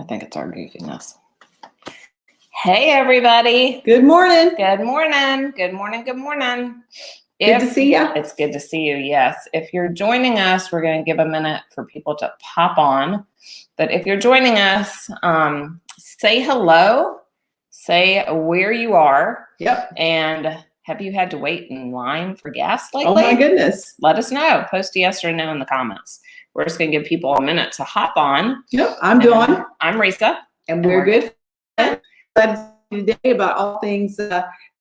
I think it's our goofiness. Hey, everybody. Good morning. Good morning. Good morning. Good morning. Good to see you. It's good to see you, yes. If you're joining us, we're going to give a minute for people to pop on. But if you're joining us, say hello, say where you are. Yep. And have you had to wait in line for gas lately? Oh, my goodness. Let us know. Post a yes or no in the comments. We're just going to give people a minute to hop on. Yep. I'm Dawn. I'm Risa. And we're good. Glad today about all things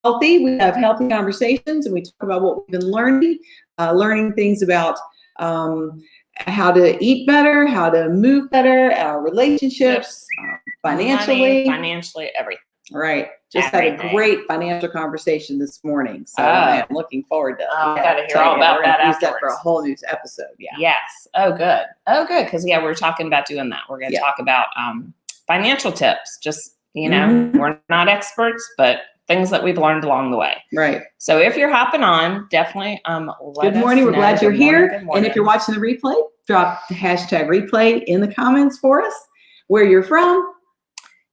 healthy. We have healthy conversations and we talk about what we've been learning, learning things about how to eat better, how to move better, our relationships, financially. Money, financially, everything. Right. Just had a great financial conversation this morning. So I am looking forward to I got to hear all about that afterwards. Use that for a whole new episode. Yeah. Yes. Oh, good. Oh, good. Because, we're talking about doing that. We're going to talk about financial tips. Just, we're not experts, but things that we've learned along the way. Right. So if you're hopping on, definitely good morning. We're glad you're here. And if you're watching the replay, drop the hashtag replay in the comments for us, where you're from.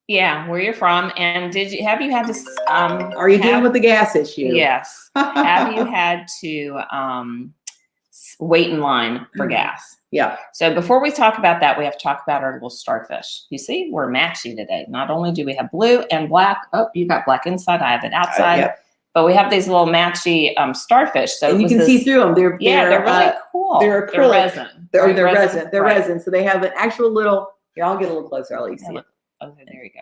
Yeah, where you're from, and have you had to? Are you dealing with the gas issue? Yes. Have you had to wait in line for gas? Yeah. So before we talk about that, we have to talk about our little starfish. You see, we're matchy today. Not only do we have blue and black. Oh, you got black inside. I have it outside. Yep. But we have these little matchy starfish. So and you can see through them. They're really cool. They're acrylic. They're resin. They're resin. They're resin. So they have an actual little. Here, I'll get a little closer. I'll let you see it. Okay, there you go.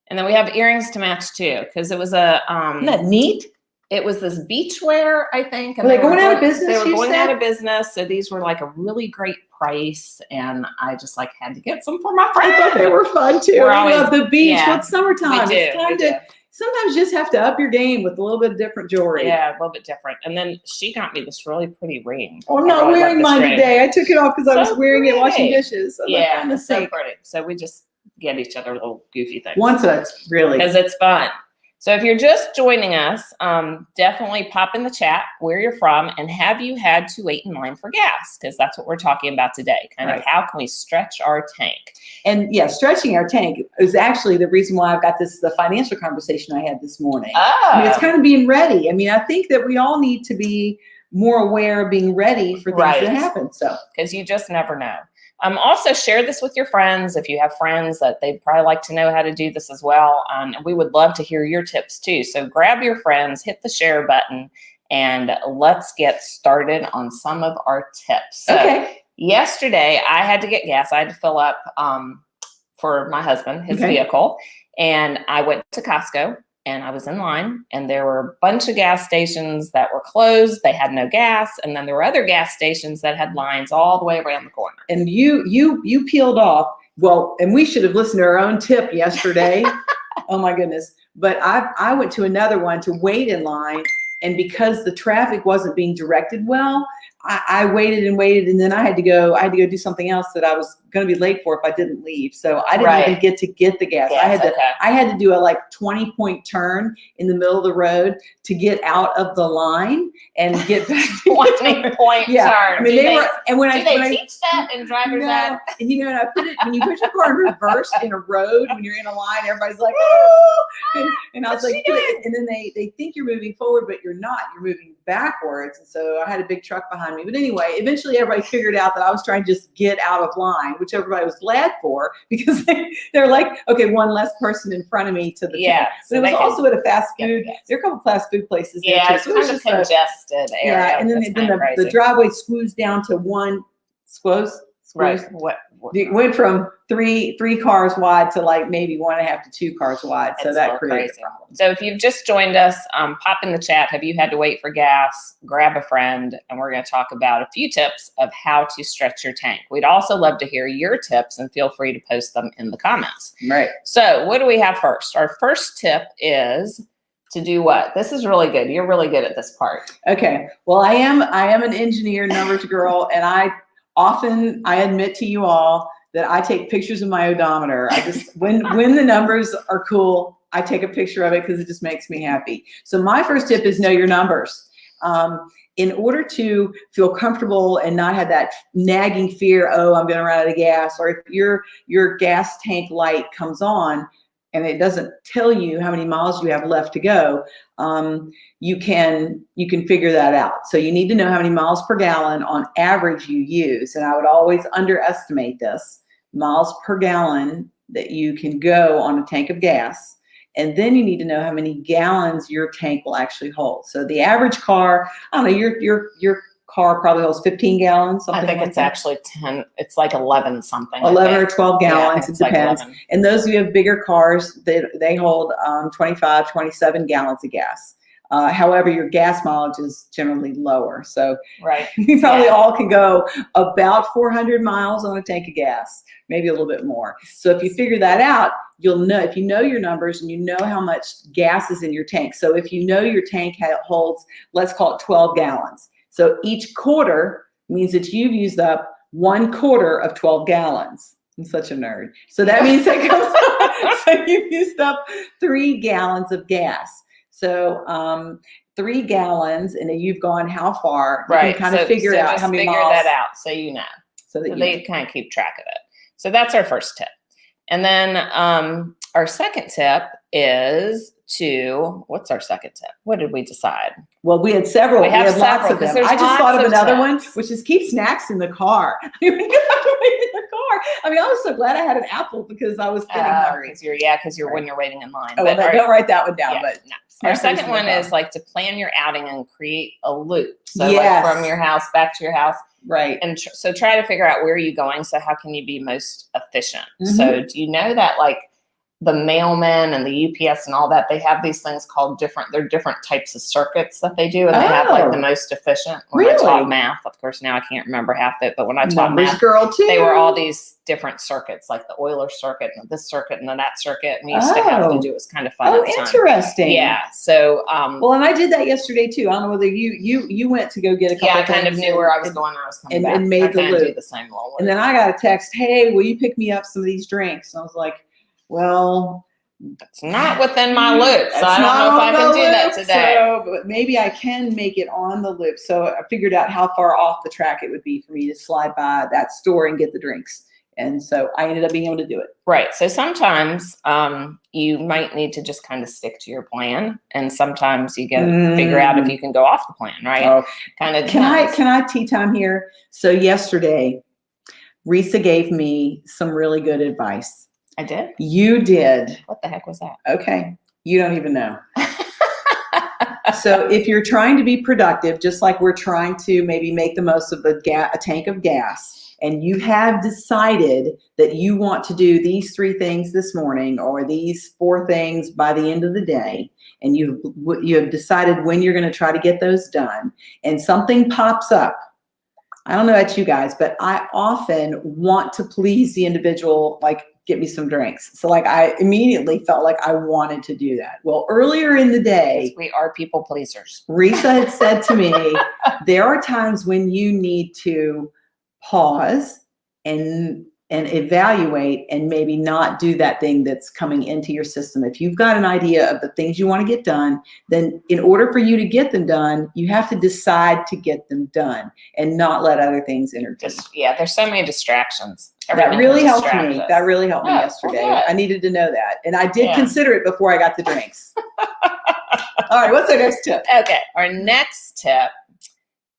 And then we have earrings to match too, because it was a isn't that neat? It was this beachwear, I think. And were they going out of business? They were going out of business, so these were like a really great price, and I just had to get some for my friend. I thought they were fun too. I love the beach. It's summertime. It's time to. Sometimes you just have to up your game with a little bit different jewelry. Yeah, a little bit different. And then she got me this really pretty ring. Oh, I'm not wearing mine today. I took it off because I was wearing it washing dishes. So it's so pretty. So we just get each other little goofy things. Once it's really. Because it's fun. So if you're just joining us, definitely pop in the chat where you're from and have you had to wait in line for gas? Because that's what we're talking about today. Kind of how can we stretch our tank? And stretching our tank is actually the reason why I've got the financial conversation I had this morning. Oh. I mean, it's kind of being ready. I mean, I think that we all need to be more aware of being ready for things to happen. So because you just never know. Also share this with your friends. If you have friends that they'd probably like to know how to do this as well. We would love to hear your tips too. So grab your friends, hit the share button, and let's get started on some of our tips. So yesterday I had to get gas. I had to fill up for my husband, his vehicle. And I went to Costco and I was in line, and there were a bunch of gas stations that were closed. They had no gas. And then there were other gas stations that had lines all the way around the corner. And you peeled off. Well, and we should have listened to our own tip yesterday. Oh my goodness. But I went to another one to wait in line. And because the traffic wasn't being directed well, I waited and waited, and then I had to go do something else that I was going to be late for if I didn't leave. So I didn't even get to get the gas. I had to do a 20-point turn in the middle of the road to get out of the line and get back. 20-point turn. I mean, they teach that in driver's ed? And and I put it when you put your car in reverse in a road when you're in a line, everybody's like, oh, and I was like, and then they think you're moving forward, but you're not. You're moving backwards. And so I had a big truck behind me. But anyway, eventually everybody figured out that I was trying to just get out of line, which everybody was glad for, because they're like, okay, one less person in front of me to the tank. But it was also at a fast food. There are a couple fast food places there too. It's kind of congested area. Yeah, and then the driveway squoozed down to one Right. It went from three cars wide to maybe 1.5 to 2 cars wide. So that created a problem. So if you've just joined us, pop in the chat. Have you had to wait for gas? Grab a friend, and we're going to talk about a few tips of how to stretch your tank. We'd also love to hear your tips, and feel free to post them in the comments. Right. So what do we have first? Our first tip is to do what? This is really good. You're really good at this part. Okay. Well, I am an engineer, numbers girl, and I admit to you all that I take pictures of my odometer. I just, when the numbers are cool, I take a picture of it because it just makes me happy. So my first tip is know your numbers. In order to feel comfortable and not have that nagging fear, oh, I'm going to run out of gas, or if your gas tank light comes on and it doesn't tell you how many miles you have left to go, you can figure that out. So you need to know how many miles per gallon on average you use. And I would always underestimate this, miles per gallon that you can go on a tank of gas. And then you need to know how many gallons your tank will actually hold. So the average car, I don't know, your car probably holds 15 gallons. I think it's actually 10. It's like 11 something. 11 or 12 gallons. Yeah, it depends. Like and those of you who have bigger cars, they hold 25, 27 gallons of gas. However, your gas mileage is generally lower. So right. we probably all can go about 400 miles on a tank of gas, maybe a little bit more. So if you figure that out, you'll know, if you know your numbers and you know how much gas is in your tank. So if you know your tank holds, let's call it 12 gallons. So each quarter means that you've used up 1/4 of 12 gallons. I'm such a nerd. So that means that comes, so you've used up 3 gallons of gas. So 3 gallons, and then you've gone how far? You right. can kind of figure out how many figure miles. that out so you know. So that they kind of keep track of it. So that's our first tip. And then our second tip is what's our second tip? What did we decide? Well, we had several. We have lots of them. I just thought of another one, which is keep snacks in the car. You have to wait in the car. I mean, I was so glad I had an apple because I was getting hungry. Because you're when you're waiting in line. Oh, well, don't write that one down. Yeah, but no. Our second one is like to plan your outing and create a loop. So yes. like from your house back to your house. Right. And so try to figure out where you're going. So how can you be most efficient? Mm-hmm. So do you know that like the mailman and the UPS and all that, they have these things called they're different types of circuits that they do. And they have like the most efficient. When I taught math, of course, now I can't remember half of it, but when I taught math, girl too. they were all these different circuits, like the Euler circuit and this circuit and then that circuit. And we used to have to do, it was kind of fun. Oh, interesting. Yeah. So, well, and I did that yesterday too. I don't know whether you went to go get a couple I kind of knew where I was going. I was coming back. And made the loop. Do the same little loop. And then I got a text, hey, will you pick me up some of these drinks? And I was like, well, it's not within my loop, so I don't know if I can do that today. So, but maybe I can make it on the loop. So I figured out how far off the track it would be for me to slide by that store and get the drinks. And so I ended up being able to do it. Right. So sometimes you might need to just kind of stick to your plan, and sometimes you get to figure out if you can go off the plan, right? Oh. Kind of. Can I tea time here? So yesterday, Risa gave me some really good advice. I did? You did. What the heck was that? Okay. You don't even know. So if you're trying to be productive, just like we're trying to maybe make the most of a tank of gas, and you have decided that you want to do these 3 things this morning or these 4 things by the end of the day, and you have decided when you're going to try to get those done, and something pops up. I don't know about you guys, but I often want to please the individual, like, get me some drinks. So like I immediately felt like I wanted to do that. Well, earlier in the day, we are people pleasers. Risa had said to me, there are times when you need to pause and evaluate and maybe not do that thing that's coming into your system. If you've got an idea of the things you want to get done, then in order for you to get them done, you have to decide to get them done and not let other things interfere. There's so many distractions. That really helped me. That really helped me yesterday. Well, I needed to know that. And I did consider it before I got the drinks. All right, what's our next tip? Okay, our next tip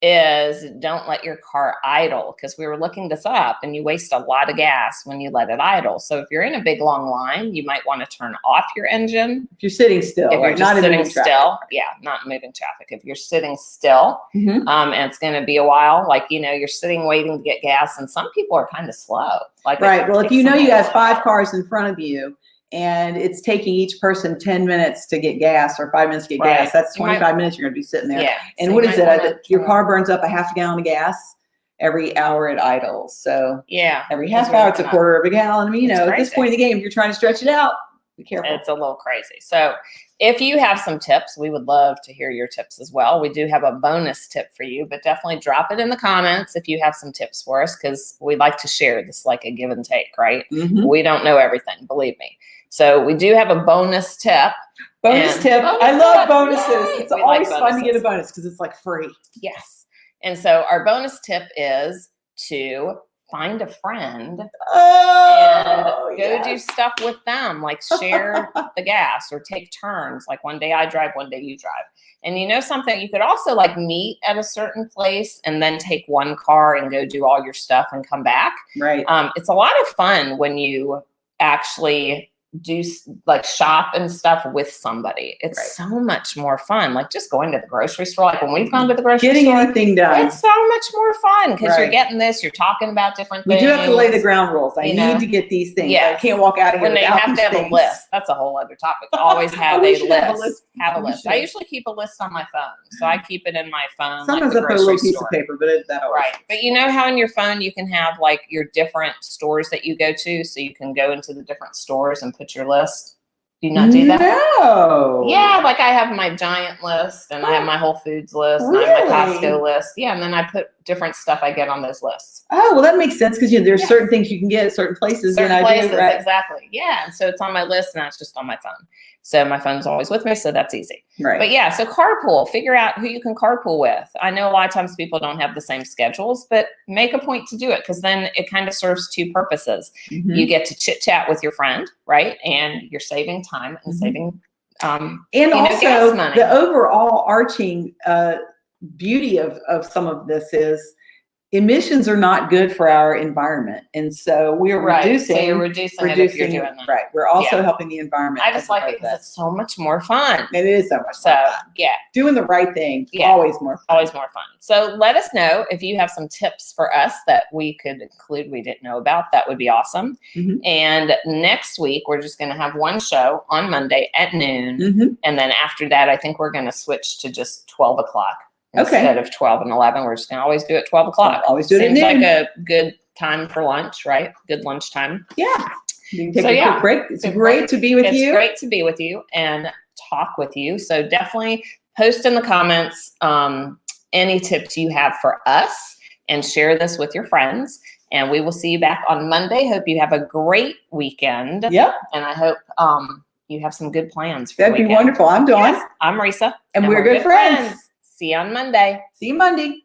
is don't let your car idle, because we were looking this up and you waste a lot of gas when you let it idle. So if you're in a big long line, you might want to turn off your engine. If you're sitting still, if you're right? just not sitting still, not moving traffic. If you're sitting still, and it's going to be a while, like, you're sitting waiting to get gas, and some people are kind of slow. Like, right. Well, if you know you have 5 cars in front of you, and it's taking each person 10 minutes to get gas or 5 minutes to get gas, that's 25 minutes you're going to be sitting there. Yeah. And so what is it? Your car burns up a half a gallon of gas every hour it idles. So every half hour, it's a 1/4 of a gallon. I mean, at this point in the game, if you're trying to stretch it out, be careful. It's a little crazy. So if you have some tips, we would love to hear your tips as well. We do have a bonus tip for you, but definitely drop it in the comments if you have some tips for us, because we like to share this, like a give and take, right? We don't know everything, believe me. So we do have a bonus tip Bonus And tip. bonus I love tip. bonuses. Yay! It's We like always fun to get a bonuses. bonus because it's like free. Yes. And so our bonus tip is to find a friend Oh, and go do stuff with them, like share the gas or take turns. Like one day I drive, one day you drive. And you know something, you could also like meet at a certain place and then take one car and go do all your stuff and come back. Right. It's a lot of fun when you actually do like shop and stuff with somebody. It's Right. so much more fun. Like just going to the grocery store. Like when we've gone to the grocery Getting store, anything done. it's so much more fun because you're Right. getting this, you're talking about different We things. do have to lay the ground rules. I you need know? to get these things. Yes. I can't walk out of here When they without have these to have things. a list. That's a whole other topic. Always have We a should have a list. list. Have a We list. I should. usually keep a list on my phone. So I keep it in my phone. Sometimes like I the put a little grocery piece store. of paper, but that always. Right. But you know how in your phone you can have like your different stores that you go to, so you can go into the different stores and put your list? Do you not do that? No. Yeah, like I have my Giant list and I have my Whole Foods list and I have my Really? Costco list. Yeah, and then I put different stuff I get on those lists. Oh, well, that makes sense because there's Yes. certain things you can get at certain places. Certain and places, right. exactly. Yeah, and so it's on my list and that's just on my phone. So my phone's always with me, so that's easy. Right. But yeah, so carpool, figure out who you can carpool with. I know a lot of times people don't have the same schedules, but make a point to do it because then it kind of serves two purposes. Mhm. You get to chit chat with your friend, right? And you're saving time and Mhm. saving and gas also money. the overall arching beauty of some of this is emissions are not good for our environment, and so we are right. reducing. So you're reducing it if you're it. doing that. Right. We're also Yeah. helping the environment. I just like it because it's so much more fun. It is so much So fun. yeah, Doing the right thing, Yeah. always more fun. always more fun. So let us know if you have some tips for us that we could include we didn't know about. That would be awesome. Mhm. And next week, we're just going to have one show on Monday at noon. Mhm. And then after that, I think we're going to switch to just 12 o'clock Okay. instead of 12 and 11. We're just going to always do it 12 o'clock. Always do it at Seems like noon. a good time for lunch, right? Good lunchtime. Yeah. You can take So, a yeah. quick break. It's Quick great break. to be with It's you. great to be with you and talk with you. So definitely post in the comments any tips you have for us and share this with your friends. And we will see you back on Monday. Hope you have a great weekend. Yep. And I hope you have some good plans for That'd the be weekend. wonderful. I'm Dawn. Yes, I'm Risa. And we're good friends. See you on Monday. See you Monday.